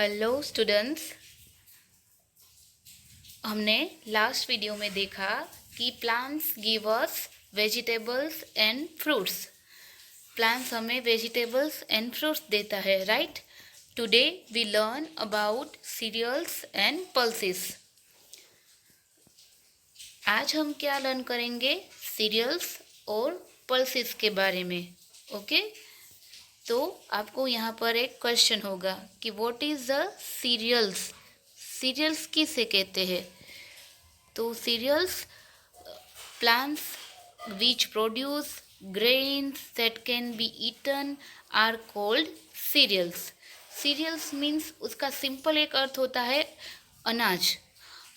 Hello students, हमने last video में देखा कि plants give us vegetables and fruits. Plants हमें वेजिटेबल्स एंड फ्रूट्स देता है, right. Today we learn about cereals and pulses. आज हम क्या लर्न करेंगे? सीरियल्स और पल्सेस के बारे में। ओके, तो आपको यहाँ पर एक क्वेश्चन होगा कि what is the cereals. Cereals किसे कहते हैं? तो cereals plants which produce grains that can be eaten are called cereals. Cereals means उसका सिंपल एक अर्थ होता है अनाज।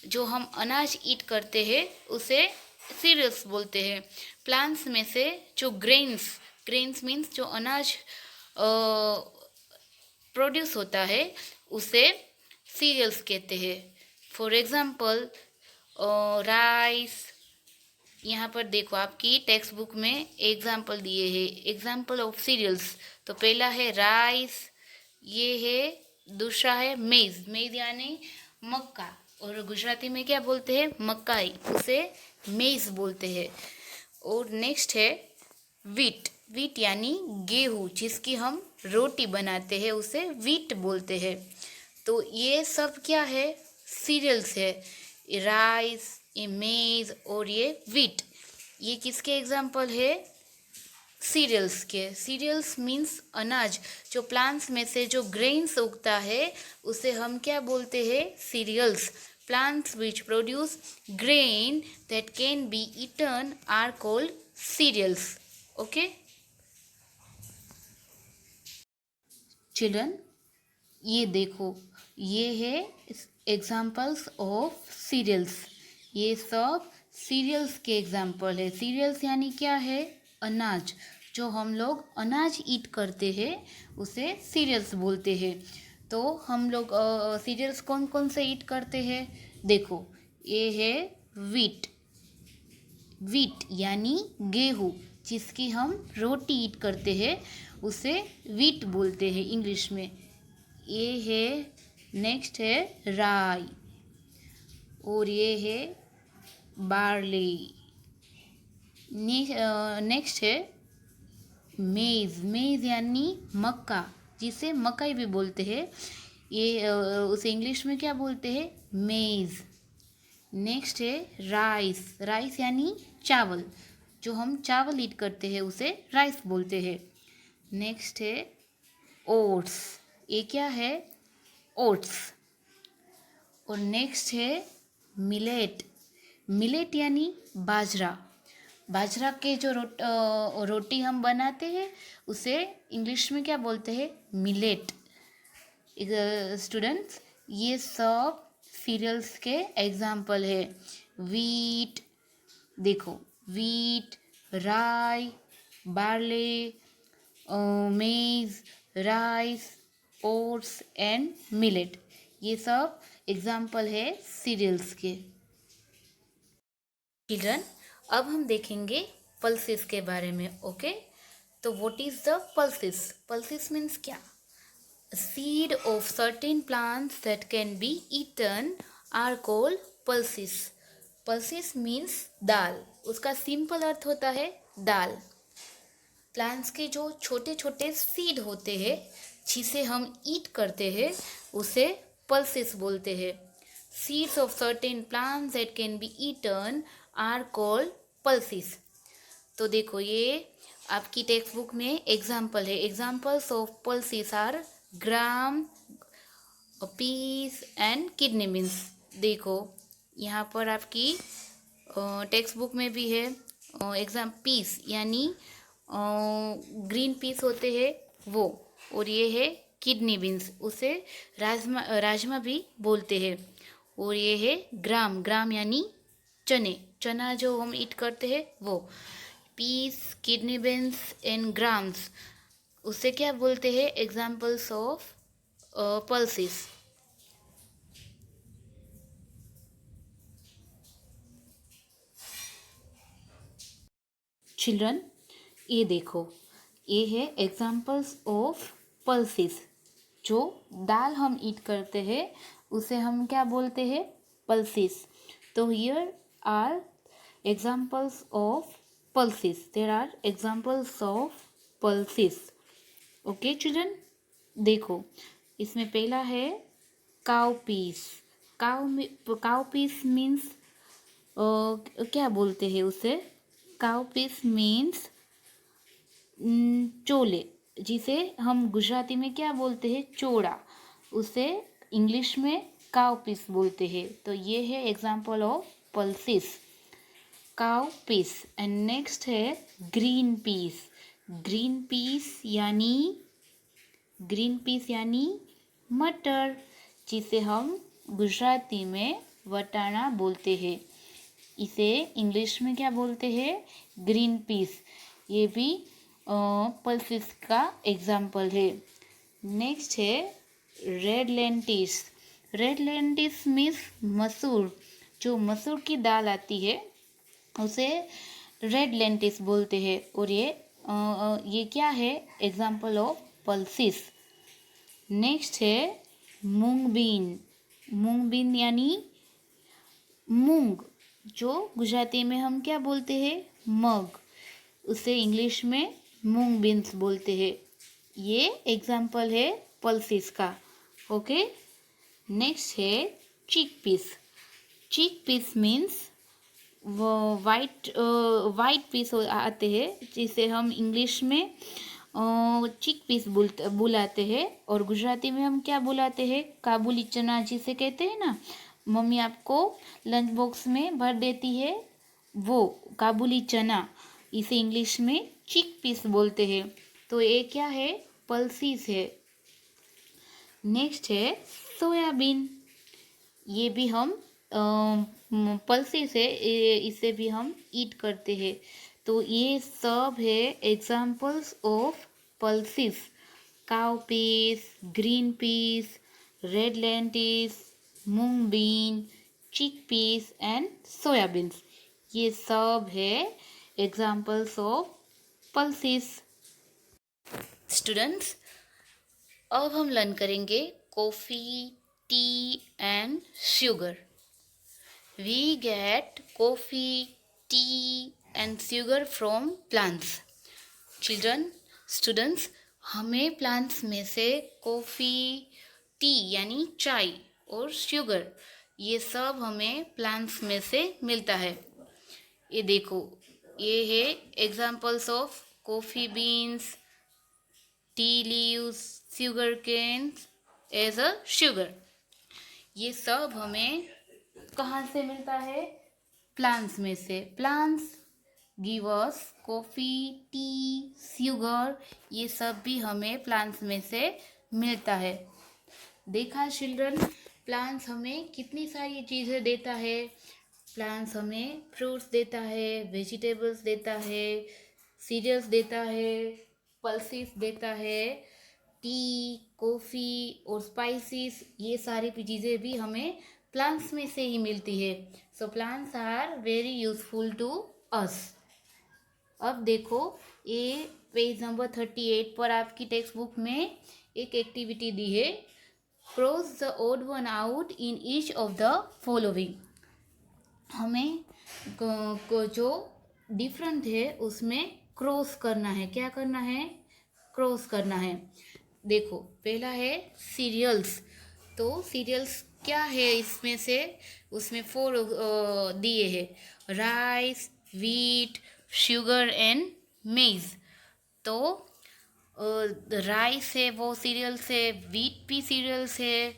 जो हम अनाज ईट करते हैं उसे सीरियल्स बोलते हैं। प्लांट्स में से जो ग्रेन्स मीन्स जो अनाज प्रोड्यूस होता है उसे सीरियल्स कहते हैं। For example rice. यहाँ पर देखो, आपकी टेक्स्ट बुक में एग्जाम्पल दिए हैं, एग्जाम्पल ऑफ सीरियल्स। तो पहला है राइस, ये है। दूसरा है मेज, मेज यानी मक्का, और गुजराती में क्या बोलते हैं? मकाई, उसे मेज बोलते हैं। और नेक्स्ट है वीट, वीट यानी गेहूँ, जिसकी हम रोटी बनाते हैं उसे वीट बोलते हैं। तो ये सब क्या है? सीरियल्स है। राइस, ये मेज और ये वीट, ये किसके एग्जाम्पल है? सीरियल्स के। सीरियल्स मीन्स अनाज। जो प्लांट्स में से जो ग्रेन्स उगता है उसे हम क्या बोलते हैं? Cereals. Plants which produce grain that can be eaten are called cereals. Okay children, ये देखो, ये है एग्जाम्पल्स ऑफ सीरियल्स। ये सब सीरियल्स के एग्जाम्पल है। सीरियल्स यानी क्या है? अनाज। जो हम लोग अनाज ईट करते हैं उसे सीरियल्स बोलते हैं। तो हम लोग सीरियल्स कौन कौन से ईट करते हैं? देखो, ये है वीट, वीट यानी गेहूँ, जिसकी हम रोटी ईट करते हैं उसे वीट बोलते हैं इंग्लिश में। ये है, नेक्स्ट है राई, और ये है बार्ली। नेक्स्ट है मेज, मेज यानी मक्का, जिसे मकई भी बोलते हैं। ये उसे इंग्लिश में क्या बोलते हैं? मेज। नेक्स्ट है राइस, राइस यानी चावल, जो हम चावल ईट करते हैं उसे राइस बोलते हैं। नेक्स्ट है ओट्स, ये क्या है? ओट्स। और नेक्स्ट है मिलेट, मिलेट यानी बाजरा, बाजरा के जो रोटी हम बनाते हैं उसे इंग्लिश में क्या बोलते हैं? मिलेट। स्टूडेंट्स, ये सब सीरियल्स के एग्जाम्पल है। वीट, देखो, वीट, राई, बार्ले, मेज, राइस, ओट्स एंड मिलेट, ये सब एग्जाम्पल है सीरियल्स के। चिल्ड्रन, अब हम देखेंगे पल्सेस के बारे में। ओके, तो what is the pulses? Pulses means क्या? Seed of certain plants that can be eaten are called pulses. Pulses means dal, उसका सिंपल अर्थ होता है दाल। प्लांट्स के जो छोटे छोटे सीड होते हैं जिसे हम ईट करते हैं उसे पल्सेस बोलते हैं। Seeds of certain plants that can be eaten are called pulses. तो देखो, ये आपकी टेक्स्ट बुक में एग्जाम्पल है। Examples of pulses are gram, peas and kidney beans. देखो, यहाँ पर आपकी टेक्स्ट बुक में भी है एग्जाम पीस यानी ग्रीन पीस होते हैं वो, और ये है किडनी बीन्स, उसे राजमा भी बोलते हैं। और ये है ग्राम, ग्राम यानी चने, चना जो हम ईट करते हैं वो। Peas, kidney beans and grams, उसे क्या बोलते हैं? Examples of pulses. चिल्ड्रन, ये देखो, ये है एग्जाम्पल्स ऑफ पल्सेस, जो दाल हम ईट करते हैं उसे हम क्या बोलते हैं, पल्सेस। तो here are examples of pulses. There are examples of pulses. Okay children, देखो इसमें पहला है cow peas. Cow peas means क्या बोलते हैं उसे, काउ पीस मीन्स चोले, जिसे हम गुजराती में क्या बोलते हैं, चोड़ा, उसे इंग्लिश में काउ पीस बोलते हैं। तो ये है example of pulses, cow peas. And next है ग्रीन पीस। ग्रीन पीस यानी मटर, जिसे हम गुजराती में वटाना बोलते हैं। इसे इंग्लिश में क्या बोलते हैं, ग्रीन पीस। ये भी पल्सेस का एग्जाम्पल है। नेक्स्ट है red lentils. Red lentils means मसूर, जो मसूर की दाल आती है उसे रेड लेंटिस बोलते हैं। और ये क्या है, एग्जाम्पल ऑफ पल्सेस। नेक्स्ट है मूंग बीन। मूंग बीन यानी मूंग, जो गुजराती में हम क्या बोलते हैं, मग, उसे इंग्लिश में मूंग बीन्स बोलते हैं। ये एग्जाम्पल है पल्सेस का। ओके, नेक्स्ट है चिक पीस। चिक पीस मीन्स वो वाइट पीस आते हैं, जिसे हम इंग्लिश में चिक पीस बुलाते हैं, और गुजराती में हम क्या बुलाते हैं, काबुली चना जिसे कहते हैं ना, मम्मी आपको लंच बॉक्स में भर देती है वो काबुली चना, इसे इंग्लिश में चिक पीस बोलते हैं। तो ये क्या है, पल्सेस है। नेक्स्ट है सोयाबीन। ये भी हम पल्सेस है, इसे भी हम ईट करते हैं। तो ये सब है examples of pulses, cow peas, green peas, red lentils, moong bean, chick peas and soybeans. ये सब है एग्जाम्पल्स ऑफ पल्सेस। स्टूडेंट्स, अब हम लर्न करेंगे coffee, T and sugar. We get coffee, tea and sugar from plants. Children, students, हमें plants में से coffee, T यानी चाय और शुगर, ये सब हमें प्लांट्स में से मिलता है। ये देखो, ये है examples of coffee beans, tea leaves, sugar canes as a sugar. ये सब हमें कहाँ से मिलता है, प्लांट्स में से। प्लांट्स गिव अस कॉफ़ी, टी, शुगर, ये सब भी हमें प्लांट्स में से मिलता है। देखा चिल्ड्रन, प्लांट्स हमें कितनी सारी चीज़ें देता है। प्लांट्स हमें फ्रूट्स देता है, वेजिटेबल्स देता है, सीरियल्स देता है, पल्सेस देता है, टी, कॉफ़ी और स्पाइसेस, ये सारी चीज़ें भी हमें प्लांट्स में से ही मिलती है। So plants are very useful to us. अब देखो, ये पेज नंबर 38 पर आपकी टेक्स्ट बुक में एक एक्टिविटी दी है, cross the odd one out in each of the following. हमें जो डिफरेंट है उसमें क्रॉस करना है। क्या करना है, क्रॉस करना है। देखो, पहला है सीरियल्स। तो सीरियल्स क्या है इसमें से, उसमें 4 दिए हैं, राइस, व्हीट, शुगर एंड मेज। तो राइस है वो सीरियल्स है, व्हीट भी सीरियल्स है,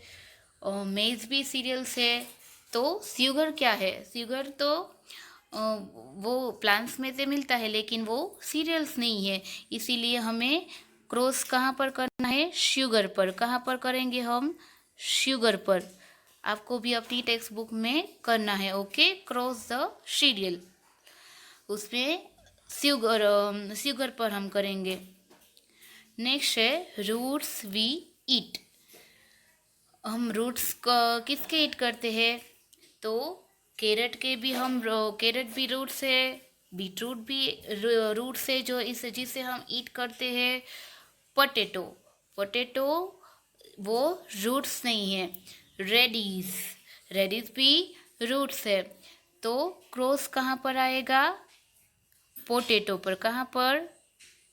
मेज भी सीरियल्स है। तो शुगर क्या है, शुगर तो वो प्लांट्स में से मिलता है, लेकिन वो सीरियल्स नहीं है। इसीलिए हमें क्रॉस कहाँ पर करना है, शुगर पर। कहाँ पर करेंगे हम, शुगर पर। आपको भी अपनी टेक्स्ट बुक में करना है। ओके, क्रॉस द सीरियल, उसमें शुगर पर हम करेंगे। नेक्स्ट है रूट्स वी ईट। हम रूट्स किसके ईट करते हैं, तो कैरेट के भी हम, कैरेट भी रूट्स है, बीटरूट भी रूट्स है, जो जिसे हम ईट करते हैं। पोटैटो वो रूट्स नहीं है। रेडिस, रेडिस भी रूट्स है। तो क्रॉस कहाँ पर आएगा? पोटैटो पर। कहाँ पर?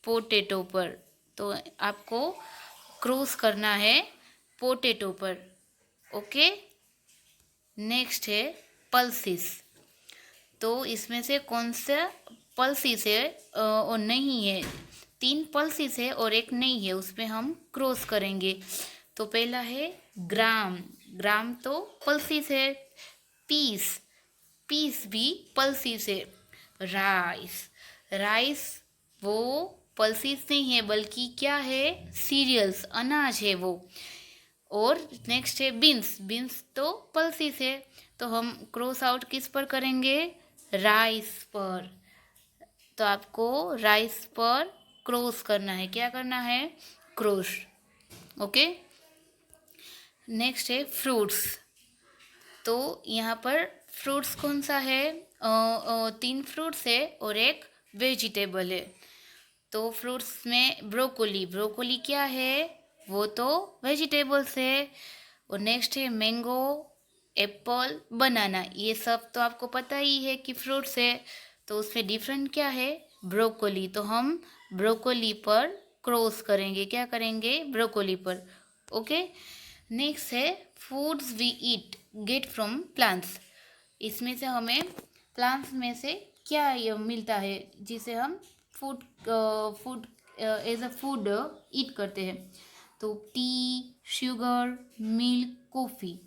पोटैटो पर। तो आपको क्रॉस करना है पोटैटो पर। ओके, नेक्स्ट है पल्सिस। तो इसमें से कौन सा पल्सिस है और नहीं है? 3 पल्सिस है और एक नहीं है, उसमें हम क्रॉस करेंगे। तो पहला है ग्राम, ग्राम तो पल्सिस है। पीस, पीस भी पल्सिस है। राइस, राइस वो पल्सिस नहीं है बल्कि क्या है? सीरियल्स, अनाज है वो। और नेक्स्ट है बीन्स, बीन्स तो पल्सिस है। तो हम क्रॉस आउट किस पर करेंगे? राइस पर। तो आपको राइस पर क्रॉस करना है। क्या करना है? क्रॉस। ओके, नेक्स्ट है फ्रूट्स। तो यहाँ पर फ्रूट्स कौन सा है? 3 फ्रूट्स है और एक वेजिटेबल है। तो फ्रूट्स में ब्रोकोली, ब्रोकोली क्या है? वो तो वेजिटेबल्स है। और नेक्स्ट है मैंगो, एप्पल, बनाना। ये सब तो आपको पता ही है कि फ्रूट्स है। तो उसमें डिफरेंट क्या है? ब्रोकोली। तो हम ब्रोकोली पर क्रॉस करेंगे। क्या करेंगे? ब्रोकोली पर। ओके, नेक्स्ट है foods we eat get from plants. इसमें से हमें प्लांट्स में से क्या ये मिलता है जिसे हम food food as a food eat करते हैं? तो टी, शुगर, मिल्क, कॉफ़ी।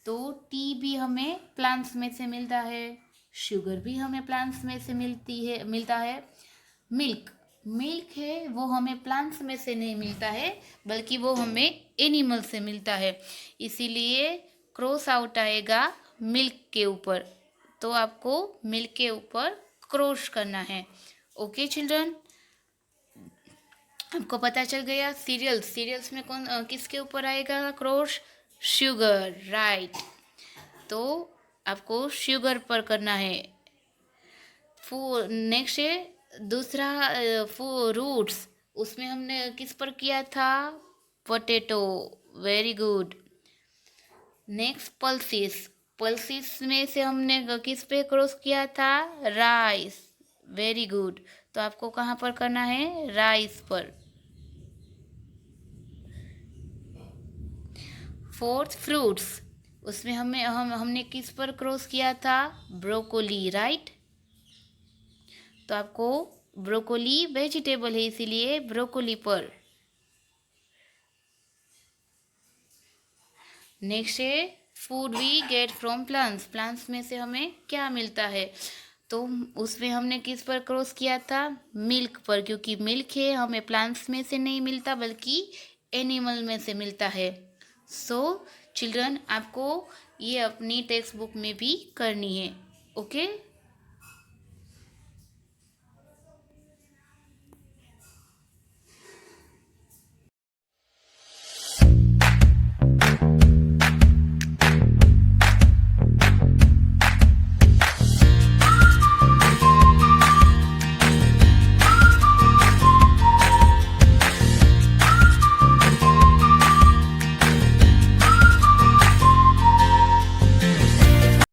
तो टी भी हमें प्लांट्स में से मिलता है, शुगर भी हमें प्लांट्स में से मिलता है। मिल्क, मिल्क है वो हमें प्लांट्स में से नहीं मिलता है बल्कि वो हमें एनिमल से मिलता है। इसीलिए क्रॉस आउट आएगा मिल्क के ऊपर। तो आपको मिल्क के ऊपर क्रॉस करना है। ओके चिल्ड्रन, आपको पता चल गया। सीरियल्स, सीरियल्स में कौन किसके ऊपर आएगा क्रॉस? Sugar, right. तो आपको शुगर पर करना है। नेक्स्ट है दूसरा रूट्स। उसमें हमने किस पर किया था? Potato, very good. Next pulses, pulses में से हमने किस पे क्रॉस किया था? Rice, very good. तो आपको कहाँ पर करना है? राइस पर। फोर्थ फ्रूट्स, उसमें हमने किस पर क्रॉस किया था? Broccoli, right. तो आपको ब्रोकोली वेजिटेबल है इसीलिए ब्रोकोली पर। नेक्स्ट है food we get from plants, plants में से हमें क्या मिलता है? तो उसमें हमने किस पर क्रॉस किया था? मिल्क पर, क्योंकि मिल्क है हमें प्लांट्स में से नहीं मिलता बल्कि एनिमल में से मिलता है। सो चिल्ड्रन, आपको ये अपनी टेक्स्ट बुक में भी करनी है। ओके।